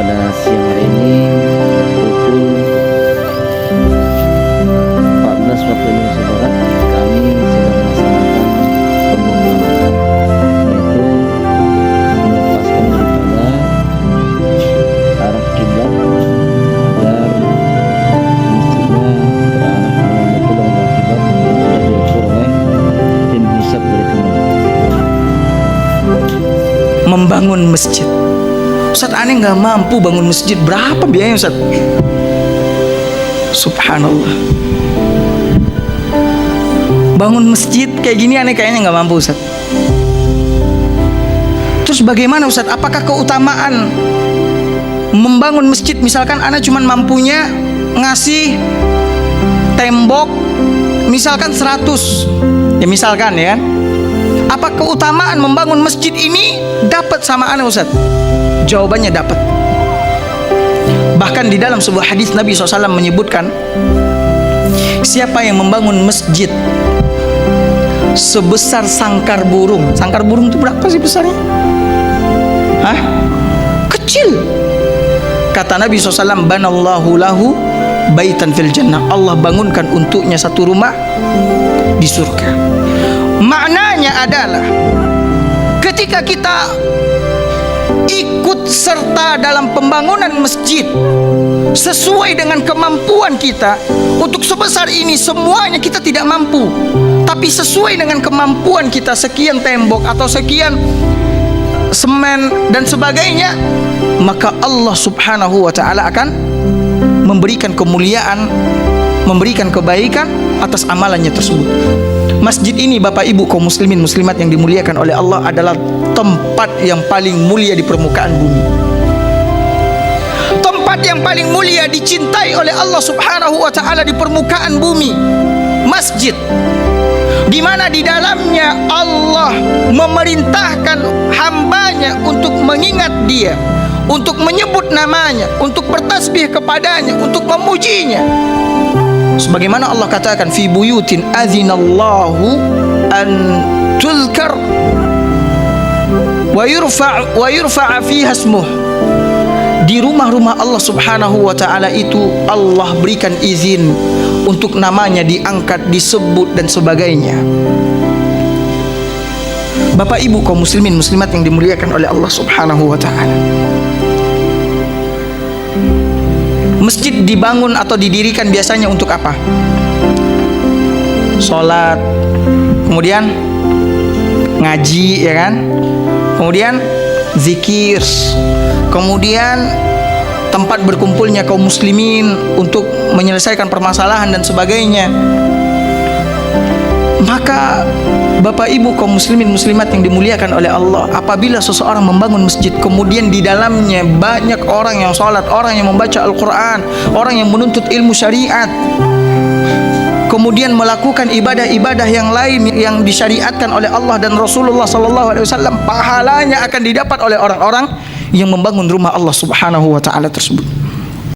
pada siang hari ini pukul 14 waktu Indonesia Barat kami sedang melaksanakan pembangunan, yaitu melepaskan daripada arah kiblat agar masjidnya berarah menghadap ke dalam kiblat yang sudah diukur oleh tim hisab dari Kementerian. Membangun masjid. Ustaz, aneh nggak mampu bangun masjid. Berapa biayanya, Ustaz? Subhanallah. Bangun masjid kayak gini aneh kayaknya nggak mampu, Ustaz. Terus bagaimana, Ustaz? Apakah keutamaan membangun masjid? Misalkan aneh cuman mampunya ngasih tembok misalkan 100, ya misalkan ya. Apa keutamaan membangun masjid ini dapat sama aneh, Ustaz? Jawabannya dapat. Bahkan di dalam sebuah hadis Nabi SAW menyebutkan, siapa yang membangun masjid sebesar sangkar burung. Sangkar burung itu berapa sih besarnya? Hah? Kecil. Kata Nabi SAW, banallahu lahu baitan fil jannah. Allah bangunkan untuknya satu rumah di surga. Maknanya adalah ketika kita ikut serta dalam pembangunan masjid sesuai dengan kemampuan kita, untuk sebesar ini semuanya kita tidak mampu, tapi sesuai dengan kemampuan kita, sekian tembok atau sekian semen dan sebagainya, maka Allah Subhanahu wa ta'ala akan memberikan kemuliaan, memberikan kebaikan atas amalannya tersebut. Masjid ini, Bapak Ibu kaum muslimin muslimat yang dimuliakan oleh Allah, adalah tempat yang paling mulia di permukaan bumi. Tempat yang paling mulia dicintai oleh Allah Subhanahu wa ta'ala di permukaan bumi. Masjid, di mana di dalamnya Allah memerintahkan hambanya untuk mengingat Dia, untuk menyebut namanya, untuk bertasbih kepadanya, untuk memujinya. Sebagaimana Allah katakan, fi buyutin adzinallahu an tuzkar wa yurfa' fiha ismuh. Di rumah-rumah Allah Subhanahu wa ta'ala itu Allah berikan izin untuk namanya diangkat, disebut dan sebagainya. Bapak Ibu kaum muslimin muslimat yang dimuliakan oleh Allah Subhanahu wa ta'ala, masjid dibangun atau didirikan biasanya untuk apa? Sholat, kemudian ngaji, ya kan? Kemudian zikir, kemudian tempat berkumpulnya kaum muslimin untuk menyelesaikan permasalahan dan sebagainya. Maka Bapak Ibu kaum muslimin muslimat yang dimuliakan oleh Allah, apabila seseorang membangun masjid, kemudian di dalamnya banyak orang yang sholat, orang yang membaca Al-Quran, orang yang menuntut ilmu syariat, kemudian melakukan ibadah-ibadah yang lain yang disyariatkan oleh Allah dan Rasulullah SAW, pahalanya akan didapat oleh orang-orang yang membangun rumah Allah Subhanahu wa ta'ala tersebut.